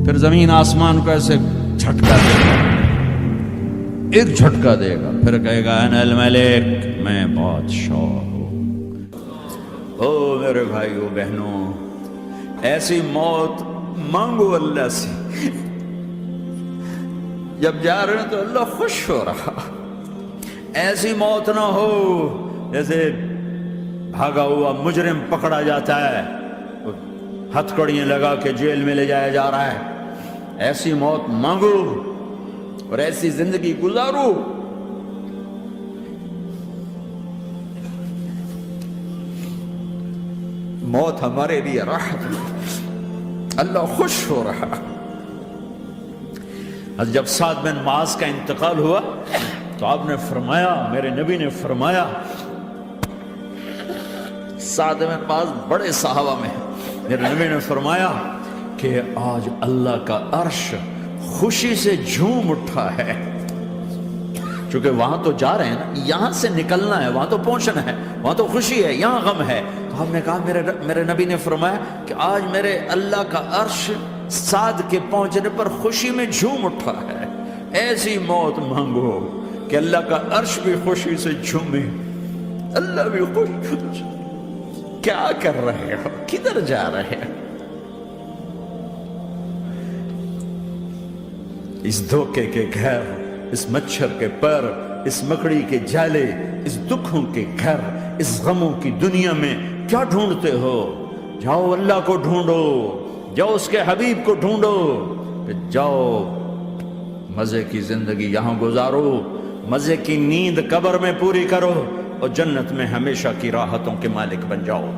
پھر زمین آسمان کو ایسے جھٹکا دے گا، ایک جھٹکا دے گا، پھر کہے گا انا الملک، میں بادشاہ ہوں۔ او میرے بھائیو بہنوں، ایسی موت مانگو اللہ سے، جب جا رہے ہیں تو اللہ خوش ہو رہا۔ ایسی موت نہ ہو جیسے بھاگا ہوا مجرم پکڑا جاتا ہے، ہتھکڑیاں لگا کے جیل میں لے جایا جا رہا ہے۔ ایسی موت مانگو اور ایسی زندگی گزارو۔ موت ہمارے لیے راحت ہے، اللہ خوش ہو رہا۔ جب سعد بن معاذ کا انتقال ہوا تو آپ نے فرمایا، میرے نبی نے فرمایا، سعد بن معاذ بڑے صحابہ میں، میرے نبی نے فرمایا کہ آج اللہ کا عرش خوشی سے جھوم اٹھا ہے، چونکہ وہاں تو جا رہے ہیں نا، یہاں سے نکلنا ہے، وہاں تو پہنچنا ہے، وہاں تو خوشی ہے، یہاں غم ہے۔ تو ہم نے کہا، میرے نبی نے فرمایا کہ آج میرے اللہ کا عرش سعد کے پہنچنے پر خوشی میں جھوم اٹھا ہے۔ ایسی موت مانگو کہ اللہ کا عرش بھی خوشی سے جھومے، اللہ بھی خوش۔ کیا کر رہے ہو؟ کدھر جا رہے ہو؟ اس دھوکے کے گھر، اس مچھر کے پر، اس مکڑی کے جالے، اس دکھوں کے گھر، اس غموں کی دنیا میں کیا ڈھونڈتے ہو؟ جاؤ اللہ کو ڈھونڈو، جاؤ اس کے حبیب کو ڈھونڈو، پھر جاؤ مزے کی زندگی یہاں گزارو، مزے کی نیند قبر میں پوری کرو، اور جنت میں ہمیشہ کی راحتوں کے مالک بن جاؤ۔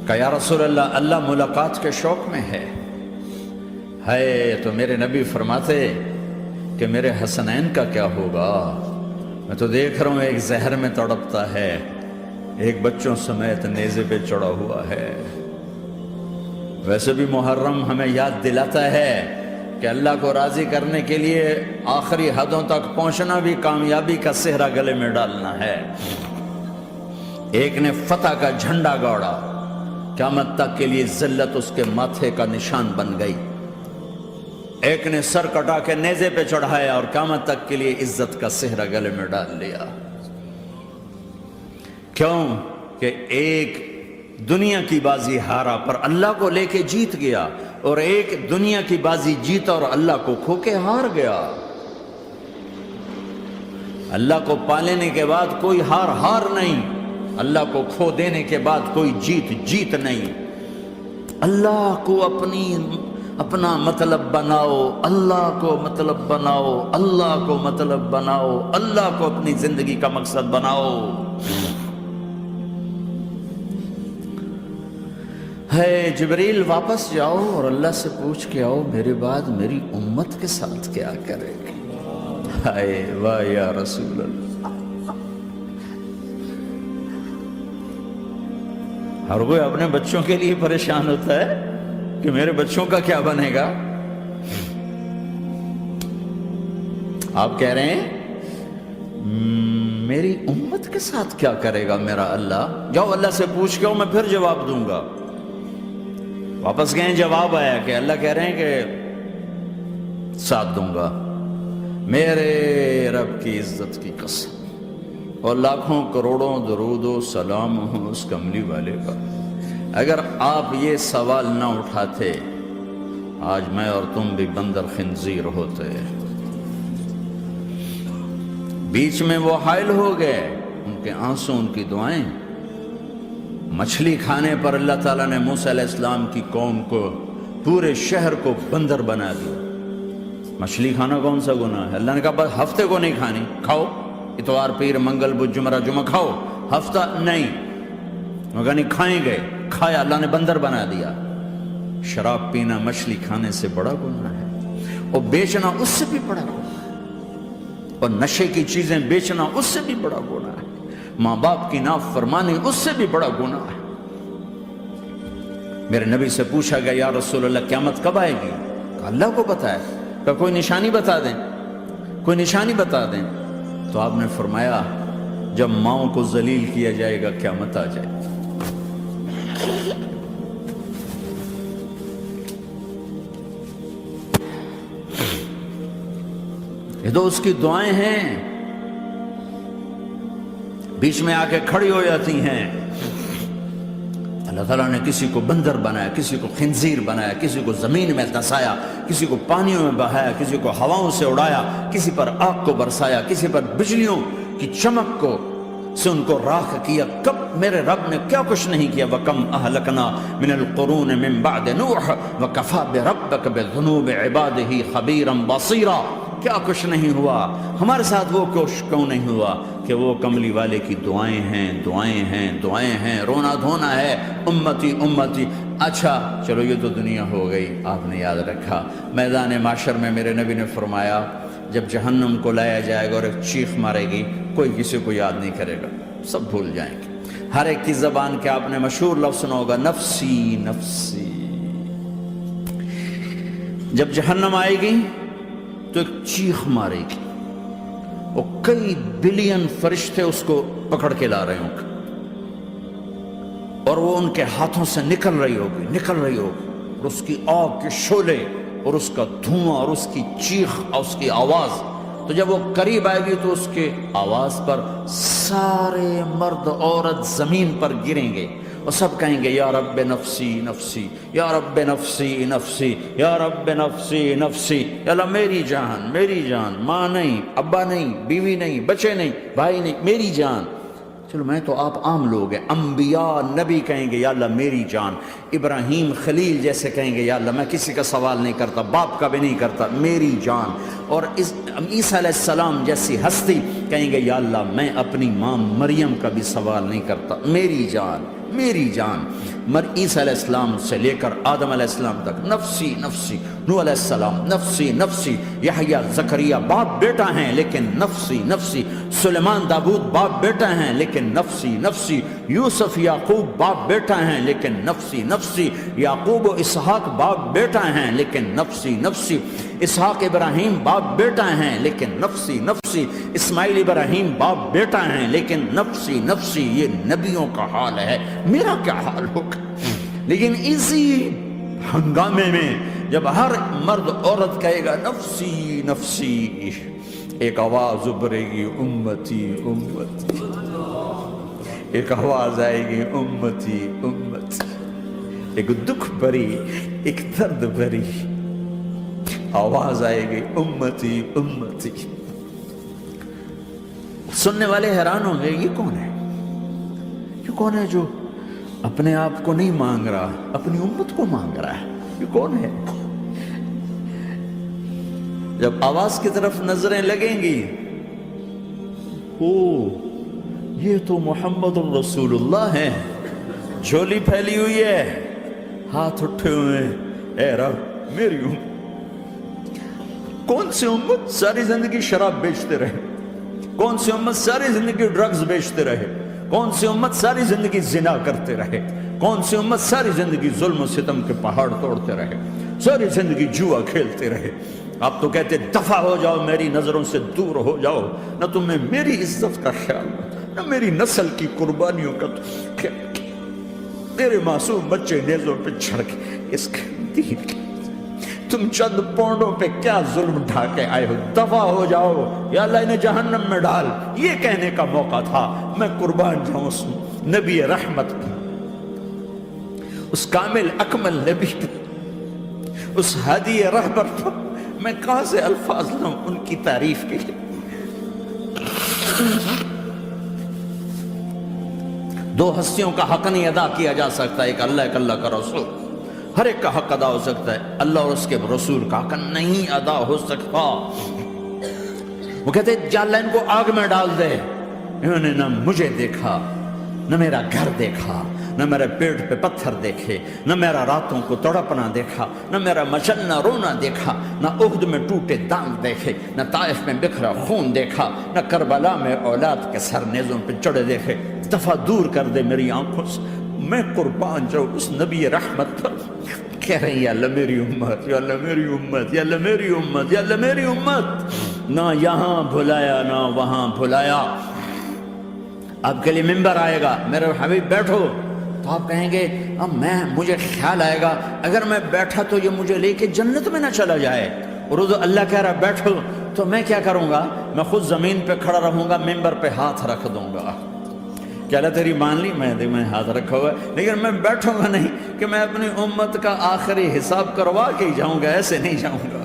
کہ یا رسول اللہ، اللہ ملاقات کے شوق میں ہے۔ تو میرے نبی فرماتے کہ میرے حسنین کا کیا ہوگا؟ میں تو دیکھ رہا ہوں ایک زہر میں تڑپتا ہے، ایک بچوں سمیت نیزے پہ چڑھا ہوا ہے۔ ویسے بھی محرم ہمیں یاد دلاتا ہے کہ اللہ کو راضی کرنے کے لیے آخری حدوں تک پہنچنا بھی کامیابی کا صحرا گلے میں ڈالنا ہے۔ ایک نے فتح کا جھنڈا گاڑا، قیامت تک کے لیے ذلت اس کے ماتھے کا نشان بن گئی۔ ایک نے سر کٹا کے نیزے پہ چڑھایا اور قیامت تک کے لیے عزت کا صحرا گلے میں ڈال لیا۔ کیوں کہ ایک دنیا کی بازی ہارا پر اللہ کو لے کے جیت گیا، اور ایک دنیا کی بازی جیتا اور اللہ کو کھو کے ہار گیا۔ اللہ کو پا لینے کے بعد کوئی ہار نہیں، اللہ کو کھو دینے کے بعد کوئی جیت نہیں۔ اللہ کو اپنا مطلب بناؤ، اللہ کو مطلب بناؤ، اللہ کو مطلب بناؤ، اللہ کو اپنی زندگی کا مقصد بناؤ۔ جبریل واپس جاؤ اور اللہ سے پوچھ کے آؤ میرے بعد میری امت کے ساتھ کیا کرے گی؟ واہ یا رسول اللہ۔ ہر کوئی اپنے بچوں کے لیے پریشان ہوتا ہے کہ میرے بچوں کا کیا بنے گا۔ آپ کہہ رہے ہیں میری امت کے ساتھ کیا کرے گا میرا اللہ؟ جاؤ اللہ سے پوچھ کے آؤ، میں پھر جواب دوں گا۔ واپس گئے، جواب آیا کہ اللہ کہہ رہے ہیں کہ ساتھ دوں گا، میرے رب کی عزت کی قسم، اور لاکھوں کروڑوں درود و سلام ہوں اس کملی والے کا۔ اگر آپ یہ سوال نہ اٹھاتے، آج میں اور تم بھی بندر خنزیر ہوتے۔ بیچ میں وہ حائل ہو گئے، ان کے آنسو، ان کی دعائیں۔ مچھلی کھانے پر اللہ تعالیٰ نے موسیٰ علیہ السلام کی قوم کو، پورے شہر کو بندر بنا دیا۔ مچھلی کھانا کون سا گناہ ہے؟ اللہ نے کہا بس ہفتے کو نہیں کھانی، کھاؤ، اتوار پیر منگل بدھ جمعہ جمعہ کھاؤ، ہفتہ نہیں۔ مگر نہیں کھائیں گے، کھایا، اللہ نے بندر بنا دیا۔ شراب پینا مچھلی کھانے سے بڑا گناہ ہے، اور بیچنا اس سے بھی بڑا گناہ ہے، اور نشے کی چیزیں بیچنا اس سے بھی بڑا گناہ ہے، ماں باپ کی نافرمانی اس سے بھی بڑا گناہ ہے۔ میرے نبی سے پوچھا گیا یا رسول اللہ قیامت کب آئے گی؟ کہا اللہ کو پتہ ہے۔ کہا کوئی نشانی بتا دیں، کوئی نشانی بتا دیں۔ تو آپ نے فرمایا جب ماؤں کو ذلیل کیا جائے گا قیامت آ جائے گی۔ یہ تو اس کی دعائیں ہیں، بیچ میں آ کے کھڑی ہو جاتی ہیں۔ اللہ تعالیٰ نے کسی کو بندر بنایا، کسی کو خنزیر بنایا، کسی کو زمین میں دھسایا، کسی کو پانیوں میں بہایا، کسی کو ہواؤں سے اڑایا، کسی پر آگ کو برسایا، کسی پر بجلیوں کی چمک کو سے ان کو راکھ کیا۔ کب میرے رب نے کیا کچھ نہیں کیا۔ وَكَمْ أَهْلَكْنَا مِنَ الْقُرُونِ مِنْ بَعْدِ نُوحٍ وَكَفَى بِرَبِّكَ بِذُنُوبِ عِبَادِهِ خَبِيرًا بَصِيرًا۔ کیا کچھ نہیں ہوا ہمارے ساتھ، وہ کیوں نہیں ہوا کہ وہ کملی والے کی دعائیں ہیں، دعائیں ہیں، دعائیں ہیں، رونا دھونا ہے، امتی امتی۔ اچھا چلو یہ تو دنیا ہو گئی، آپ نے یاد رکھا میدان معاشر میں میرے نبی نے فرمایا جب جہنم کو لایا جائے گا اور ایک چیخ مارے گی، کوئی کسی کو یاد نہیں کرے گا، سب بھول جائیں گے۔ ہر ایک کی زبان کے آپ نے مشہور لفظ سنا ہوگا، نفسی نفسی۔ جب جہنم آئے گی تو ایک چیخ مارے گی، اور کئی بلین فرشتے اس کو پکڑ کے لا رہے ہوں گے، اور وہ ان کے ہاتھوں سے نکل رہی ہوگی، اور اس کی آگ کے شعلے اور اس کا دھواں اور اس کی چیخ اور اس کی آواز۔ تو جب وہ قریب آئے گی تو اس کے آواز پر سارے مرد عورت زمین پر گریں گے اور سب کہیں گے یا رب نفسی نفسی، یا رب نفسی نفسی، یا رب نفسی نفسی۔ یا اللہ میری جان، میری جان، ماں نہیں، ابا نہیں، بیوی نہیں، بچے نہیں، بھائی نہیں، میری جان۔ چلو میں تو آپ عام لوگ ہیں، انبیاء نبی کہیں گے یا اللہ میری جان، ابراہیم خلیل جیسے کہیں گے یا اللہ میں کسی کا سوال نہیں کرتا، باپ کا بھی نہیں کرتا، میری جان۔ اور عیسیٰ علیہ السلام جیسی ہستی کہیں گے یا اللہ میں اپنی ماں مریم کا بھی سوال نہیں کرتا، میری جان، میری جان۔ عیسیٰ علیہ السلام سے لے کر آدم علیہ السلام تک نفسی نفسی، نوح علیہ السلام نفسی نفسی، یحییٰ زکریا باپ بیٹا ہیں لیکن نفسی نفسی، سلیمان داؤد باپ بیٹا ہیں لیکن نفسی نفسی، یوسف یعقوب باپ بیٹا ہیں لیکن نفسی نفسی، یعقوب و اسحاق باپ بیٹا ہیں لیکن نفسی نفسی، اسحاق ابراہیم باپ بیٹا ہیں لیکن نفسی نفسی، اسماعیل ابراہیم باپ بیٹا ہیں لیکن نفسی نفسی۔ یہ نبیوں کا حال ہے، میرا کیا حال ہوگا؟ لیکن اسی ہنگامے میں جب ہر مرد عورت کہے گا نفسی نفسی، ایک آواز ابھرے گی امتی امتی، ایک آواز آئے گی امتی امتی، ایک دکھ بھری، ایک درد بھری آواز آئے گی امتی امتی۔ سننے والے حیران ہوں گے یہ کون ہے، یہ کون ہے جو اپنے آپ کو نہیں مانگ رہا، اپنی امت کو مانگ رہا ہے، یہ کون ہے؟ جب آواز کی طرف نظریں لگیں گی، او یہ تو محمد الرسول اللہ ہے، جھولی پھیلی ہوئی ہے، ہاتھ اٹھے ہوئے ہیں، اے رب میری امت۔ کون سی امت ساری زندگی شراب بیچتے رہے، کون سی امت ساری زندگی ڈرگز بیچتے رہے، کون سی امت ساری زندگی زنا کرتے رہے، کون سی امت ساری زندگی ظلم و ستم کے پہاڑ توڑتے رہے، ساری زندگی جوا کھیلتے رہے۔ آپ تو کہتے دفع ہو جاؤ، میری نظروں سے دور ہو جاؤ، نہ تمہیں میری عزت کا خیال، نہ میری نسل کی قربانیوں کا خیال، میرے معصوم بچے نیزوں پہ چڑھ کے اس کے دین کے تم چند پونڈوں پہ کیا ظلم ڈھا کے آئے ہو، دفع ہو جاؤ، یا اللہ انہیں جہنم میں ڈال۔ یہ کہنے کا موقع تھا، میں قربان جاؤں اس نبی رحمت پہ، اس کامل اکمل نبی پہ، اس ہادی رہبر پہ۔ میں کہاں سے الفاظ لوں ان کی تعریف کے لیے؟ دو ہستیوں کا حق نہیں ادا کیا جا سکتا، ایک اللہ، ایک اللہ کا رسول۔ ہر ایک کا حق ادا ہو سکتا ہے، اللہ اور اس کے رسول کا حق نہیں ادا ہو سکتا۔ وہ کہتے ہیں جا اللہ ان کو آگ میں ڈال دے۔ انہوں نے نہ مجھے دیکھا، نہ میرا گھر دیکھا، نہ میرے پیٹ پہ پتھر دیکھے، نہ میرا راتوں کو تڑپنا دیکھا، نہ میرا مچلنا رونا دیکھا، نہ احد میں ٹوٹے دانت دیکھے، نہ طائف میں بکھرا خون دیکھا، نہ کربلا میں اولاد کے سر نیزوں پہ چڑھے دیکھے۔ دفعہ دور کر دے میری آنکھوں سے، میں قربان جاؤں اس نبی رحمت پر۔ کہہ رہے ہیں یا اللہ میری امت، یا اللہ میری امت، یا اللہ میری امت، یا اللہ میری امت۔ نہ یہاں بھلایا نہ وہاں بھلایا، آپ کے لیے ممبر آئے گا، میرے حبیب بیٹھو، تو آپ کہیں گے اب مجھے خیال آئے گا اگر میں بیٹھا تو یہ مجھے لے کے جنت میں نہ چلا جائے، اور اللہ کہہ رہا بیٹھو، تو میں کیا کروں گا؟ میں خود زمین پہ کھڑا رہوں گا، ممبر پہ ہاتھ رکھ دوں گا، کہ اللہ تیری مان لی، میں ہاتھ رکھا ہوا ہے، لیکن میں بیٹھوں گا نہیں کہ میں اپنی امت کا آخری حساب کروا کے ہی جاؤں گا، ایسے نہیں جاؤں گا۔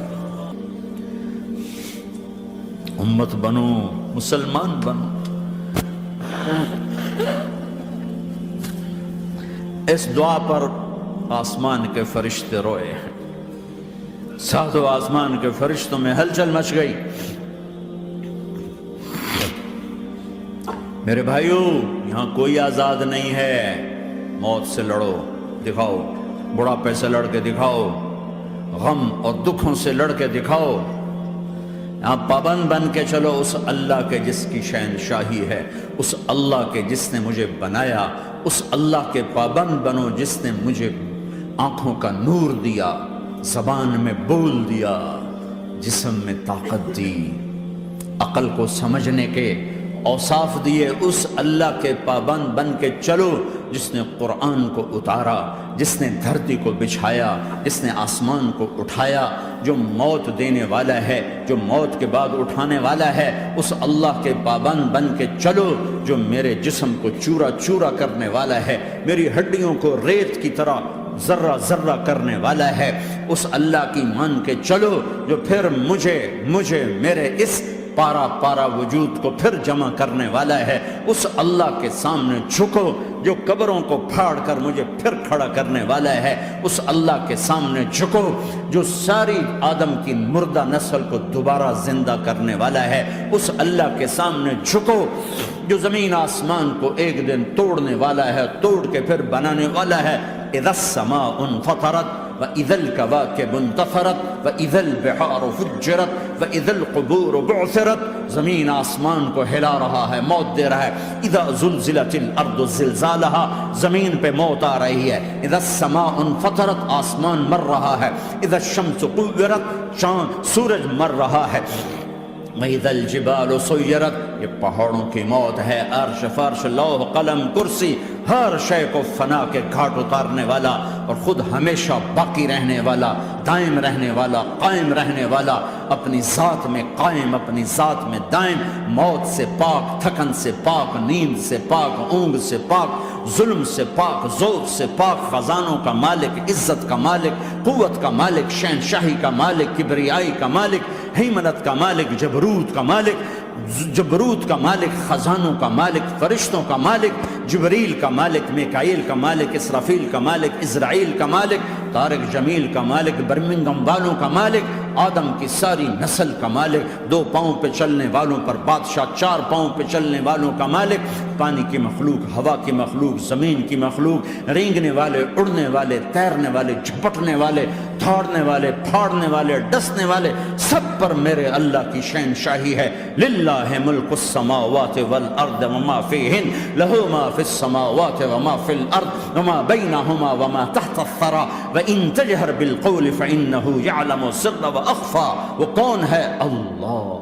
امت بنو، مسلمان بنو۔ اس دعا پر آسمان کے فرشتے روئے ہیں، ساتوں آسمان کے فرشتوں میں ہلچل مچ گئی۔ میرے بھائیو، یہاں کوئی آزاد نہیں ہے، موت سے لڑو، دکھاؤ، بڑھاپے سے لڑ کے دکھاؤ، غم اور دکھوں سے لڑ کے دکھاؤ، یہاں پابند بن کے چلو اس اللہ کے جس کی شہنشاہی ہے، اس اللہ کے جس نے مجھے بنایا، اس اللہ کے پابند بنو جس نے مجھے آنکھوں کا نور دیا، زبان میں بول دیا، جسم میں طاقت دی، عقل کو سمجھنے کے اوصاف دیے، اس اللہ کے پابند بن کے چلو جس نے قرآن کو اتارا، جس نے دھرتی کو بچھایا، جس نے آسمان کو اٹھایا، جو موت دینے والا ہے، جو موت کے بعد اٹھانے والا ہے، اس اللہ کے پابند بن کے چلو جو میرے جسم کو چورا چورا کرنے والا ہے، میری ہڈیوں کو ریت کی طرح ذرہ ذرہ کرنے والا ہے، اس اللہ کی مان کے چلو جو پھر مجھے میرے اس پارا پارا وجود کو پھر جمع کرنے والا ہے، اس اللہ کے سامنے جھکو جو قبروں کو پھاڑ کر مجھے پھر کھڑا کرنے والا ہے، اس اللہ کے سامنے جھکو جو ساری آدم کی مردہ نسل کو دوبارہ زندہ کرنے والا ہے، اس اللہ کے سامنے جھکو جو زمین آسمان کو ایک دن توڑنے والا ہے، توڑ کے پھر بنانے والا ہے۔ اذا السماء انفطرت وَإِذَا الْكَوَاكِبُ انتَثَرَتْ وَإِذَا الْبِحَارُ فُجِّرَتْ وَإِذَا الْقُبُورُ بُعْثِرَتْ، زمین آسمان کو ہلا رہا ہے، موت دے رہا ہے۔ اِذَا زُلْزِلَتِ الْأَرْضُ زِلْزَالَهَا، زمین پہ موت آ رہی ہے۔ اِذَا السَّمَاءُ انفطرت، آسمان مر رہا ہے۔ اِذَا الشَّمْسُ كُوِّرَتْ، چاند سورج مر رہا ہے۔ وَإِذَا الْجِبَالُ سُيِّرَتْ، یہ پہاڑوں کی موت ہے، عرش فرش لوح قلم کرسی، ہر شے کو فنا کے گھاٹ اتارنے والا اور خود ہمیشہ باقی رہنے والا، دائم رہنے والا، قائم رہنے والا، اپنی ذات میں قائم، اپنی ذات میں دائم، موت سے پاک، تھکن سے پاک، نیند سے پاک، اونگ سے پاک، ظلم سے پاک، ذوق سے پاک، خزانوں کا مالک، عزت کا مالک، قوت کا مالک، شہنشاہی کا مالک، کبریائی کا مالک، ہیمنت کا مالک، جبروت کا مالک، جبروت کا مالک، خزانوں کا مالک، فرشتوں کا مالک، جبریل کا مالک، میکائیل کا مالک، اسرافیل کا مالک، اسرائیل کا مالک، طارق جمیل کا مالک، برمنگم والوں کا مالک، آدم کی ساری نسل کا مالک، 2 پاؤں پہ چلنے والوں پر بادشاہ، 4 پاؤں پہ چلنے والوں کا مالک، پانی کی مخلوق، ہوا کی مخلوق، زمین کی مخلوق، رینگنے والے، اڑنے والے، تیرنے والے، جھپٹنے والے، دھاڑنے والے، پھاڑنے والے، ڈسنے والے، سب پر میرے اللہ کی شہنشاہی ہے۔ للہ ملک السماوات والارض وما فیہن، لہ ما فی السماوات وما فی الارض وما بینہما وما تحت الثری وان تجہر بالقول فانہ یعلم السر واخفی۔ وہ کون ہے؟ اللہ۔